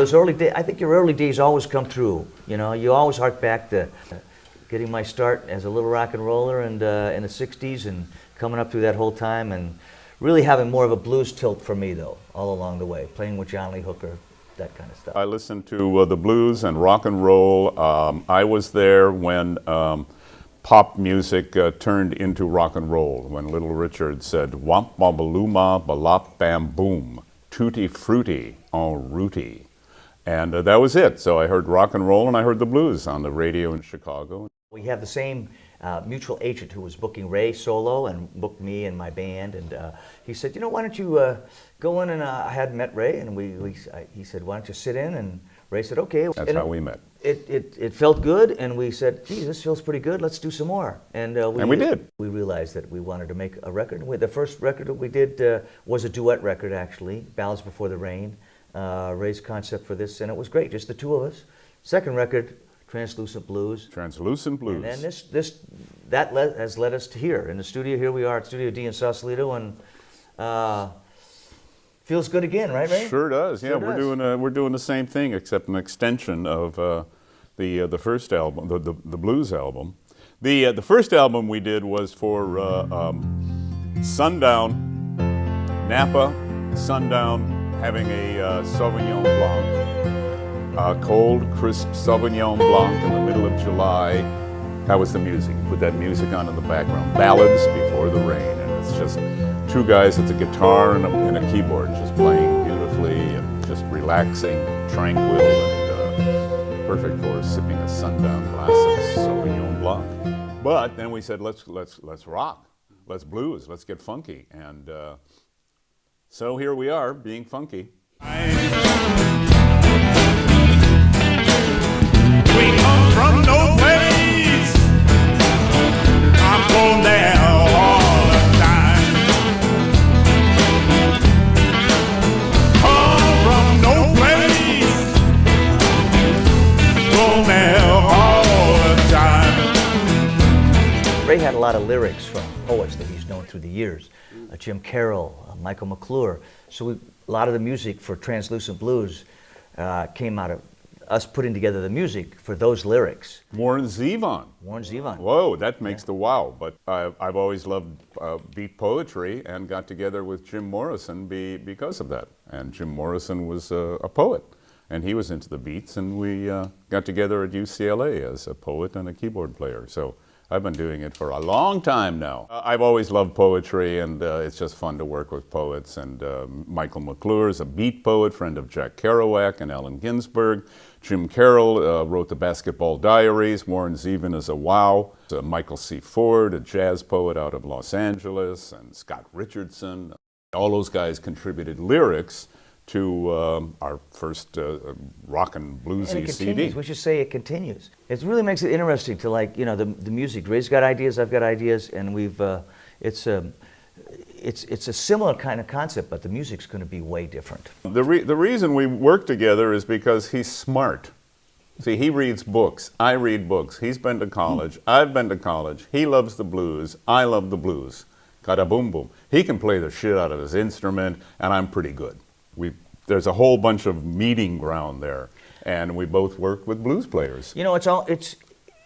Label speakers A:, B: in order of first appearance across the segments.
A: those early days, I think your early days always come through. You know, you always hark back to getting my start as a little rock and roller and in the 60s and coming up through that whole time and really having more of a blues tilt for me, though, all along the way, playing with John Lee Hooker, that kind of stuff.
B: I listened to the blues and rock and roll. I was there when pop music turned into rock and roll, when Little Richard said, "Womp babaluma balop bam boom, tutti frutti en rooty." And that was it. So I heard rock and roll and I heard the blues on the radio in Chicago.
A: We have the same mutual agent who was booking Ray solo and booked me and my band, and he said, you know, why don't you go in, and I hadn't met Ray, and he said, why don't you sit in, and Ray said, okay.
B: That's how we met.
A: It felt good, and we said, gee, this feels pretty good, let's do some more. And
B: we did.
A: We realized that we wanted to make a record. The first record that we did was a duet record, actually, Ballads Before the Rain, Ray's concept for this, and it was great, just the two of us. Second record, Translucent Blues.
B: Translucent Blues.
A: And then has led us to here, in the studio. Here we are at Studio D in Sausalito, and feels good again, right, Ray?
B: Sure does. Yeah,
A: Sure
B: we're doing the same thing, except an extension of the first album, the blues album. The first album we did was for sundown, Napa, sundown, having a Sauvignon Blanc, cold, crisp Sauvignon Blanc in the middle of July. That was the music. Put that music on in the background. Ballads Before the Rain, and it's just two guys with a guitar and a keyboard, just playing beautifully and just relaxing, tranquil, and perfect for sipping a sundown glass of Sauvignon Blanc. But then we said, let's rock, let's blues, let's get funky, and so here we are, being funky.
C: We come from no place. I'm going there all the time. Come from no place. Going there all the time.
A: Ray had a lot of lyrics from poets that he's known through the years. Jim Carroll, Michael McClure. So a lot of the music for Translucent Blues came out of us putting together the music for those lyrics.
B: Warren Zevon.
A: Warren Zevon.
B: Whoa, that makes the wow. But I've always loved beat poetry and got together with Jim Morrison because of that. And Jim Morrison was a poet, and he was into the beats, and we got together at UCLA as a poet and a keyboard player. So I've been doing it for a long time now. I've always loved poetry, and it's just fun to work with poets. And Michael McClure is a beat poet, friend of Jack Kerouac and Allen Ginsberg. Jim Carroll wrote the Basketball Diaries. Warren Zevon is a wow. Michael C. Ford, a jazz poet out of Los Angeles, and Scott Richardson. All those guys contributed lyrics to our first rock and bluesy
A: And it
B: CD.
A: continues. We should say it continues. It really makes it interesting to, like, you know, the music. Ray's got ideas, I've got ideas, and we've it's a similar kind of concept, but the music's going to be way different.
B: The reason we work together is because he's smart. See, he reads books, I read books. He's been to college, I've been to college. He loves the blues, I love the blues. Kada boom boom. He can play the shit out of his instrument, and I'm pretty good. There's a whole bunch of meeting ground there, and we both work with blues players.
A: You know, it's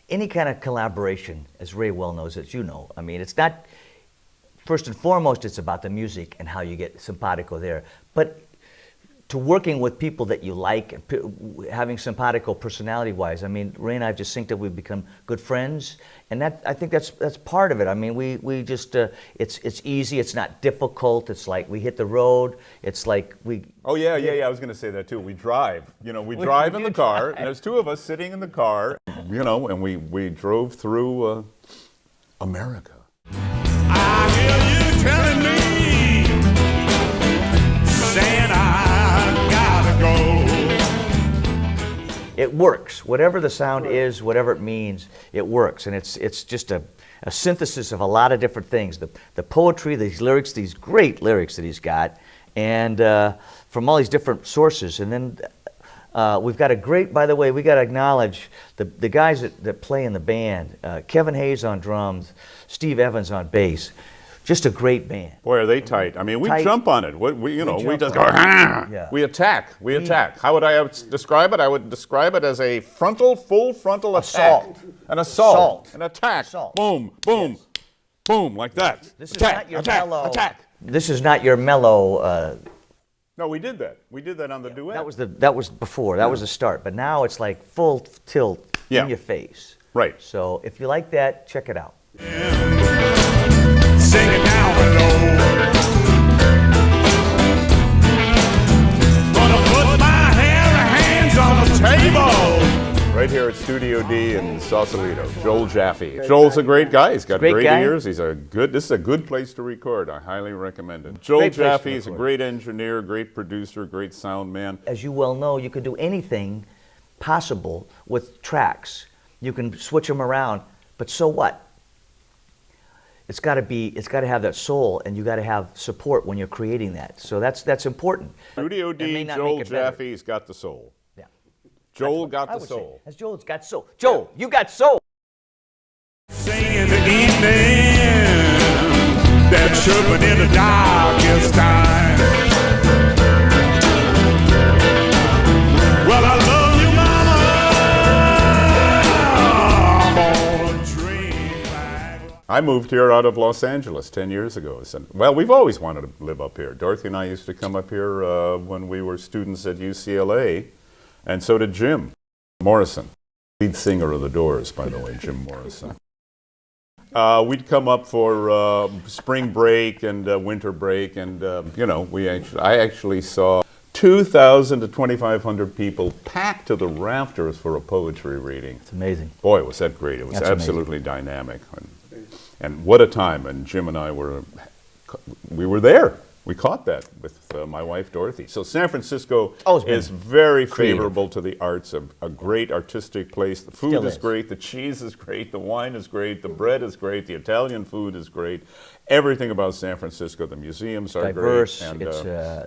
A: any kind of collaboration, as Ray well knows, as you know. I mean, it's not, first and foremost, it's about the music and how you get simpatico there. But to working with people that you like and having simpatico personality-wise, I mean, Ray and I have just synced that we've become good friends, and I think that's part of it. I mean, we just it's easy, it's not difficult. It's like we hit the road. It's like we.
B: Oh yeah. I was going to say that too. We drive. You know, we drive in the car. And there's two of us sitting in the car. You know, and we drove through America.
C: I hear you telling me, saying I gotta go.
A: It works. Whatever the sound is, whatever it means, it works. And it's just a synthesis of a lot of different things. The poetry, these lyrics, these great lyrics that he's got, and from all these different sources. And then we've got a great, by the way, we got to acknowledge the guys that play in the band. Kevin Hayes on drums, Steve Evans on bass. Just a great band.
B: Boy, are they tight. I mean, we
A: Tight.
B: jump on it. We
A: jump
B: just
A: on
B: go,
A: it.
B: "Ah!"
A: Yeah.
B: We attack. We attack. How would I describe it? I would describe it as a full frontal attack.
A: Assault.
B: An assault.
A: Assault.
B: An attack.
A: Assault.
B: Boom, boom, boom, like that.
A: This
B: attack,
A: is not your
B: attack,
A: mellow.
B: attack.
A: This is not your mellow.
B: No, we did that. We did that on the duet.
A: That was before. That was the start. But now it's like full tilt
B: Yeah.
A: in your face.
B: Right.
A: So if you like that, check it out.
C: Sing it down below. Gonna put my hands on the table.
B: Right here at Studio D in Sausalito, Joel Jaffe. Joel's a great guy. He's got
A: Great
B: great
A: guy.
B: ears. This is a good place to record. I highly recommend it. Joel
A: Great place to
B: Jaffe is a
A: record.
B: great engineer, great producer, great sound man.
A: As you well know, you can do anything possible with tracks. You can switch them around, but so what? It's got to have that soul, and you got to have support when you're creating that. So that's important.
B: Studio
A: That may
B: D,
A: not
B: Joel
A: make it better.
B: Jaffe's got the soul.
A: Yeah.
B: Joel got
A: I
B: the
A: would say,
B: soul.
A: as Joel's got soul. Joel, you got soul.
C: Sing in the evening. That chirping in the darkest time. Well, I love you, mama. I'm on a train back.
B: I moved here out of Los Angeles 10 years ago. Well, we've always wanted to live up here. Dorothy and I used to come up here when we were students at UCLA, and so did Jim Morrison, lead singer of The Doors, by the way, Jim Morrison. We'd come up for spring break and winter break, and I actually saw 2,000 to 2,500 people packed to the rafters for a poetry reading.
A: It's amazing.
B: Boy, was that great! It was
A: That's
B: absolutely dynamic, and what a time! And Jim and I were there. We caught that with my wife Dorothy. So San Francisco
A: Always been
B: is very
A: creative.
B: favorable to the arts. A great artistic place. The food
A: Still
B: is
A: is.
B: great. The cheese is great. The wine is great. The bread is great. The Italian food is great. Everything about San Francisco. The museums are
A: Diverse.
B: great. And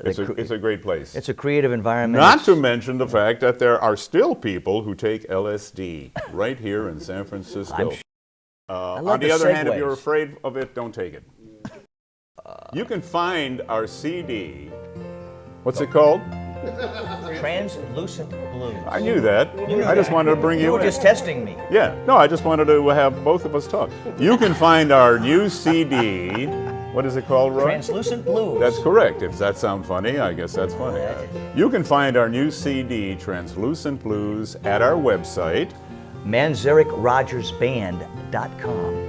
A: It's,
B: it's a great place.
A: it's a creative environment.
B: Not to mention the fact that there are still people who take LSD right here in San Francisco.
A: I'm sure. I love
B: On the other hand, if
A: segues.
B: you're afraid of it, don't take it. You can find our CD. What's it called?
A: Translucent Blues.
B: I knew that.
A: knew
B: I just
A: that.
B: wanted to bring you
A: You were
B: in.
A: just testing me.
B: Yeah. No, I just wanted to have both of us talk. You can find our new CD. What is it called, Roy?
A: Translucent Blues.
B: That's correct. If that sounds funny, I guess that's funny. You can find our new CD, Translucent Blues, at our website.
A: ManzarekRogersBand.com.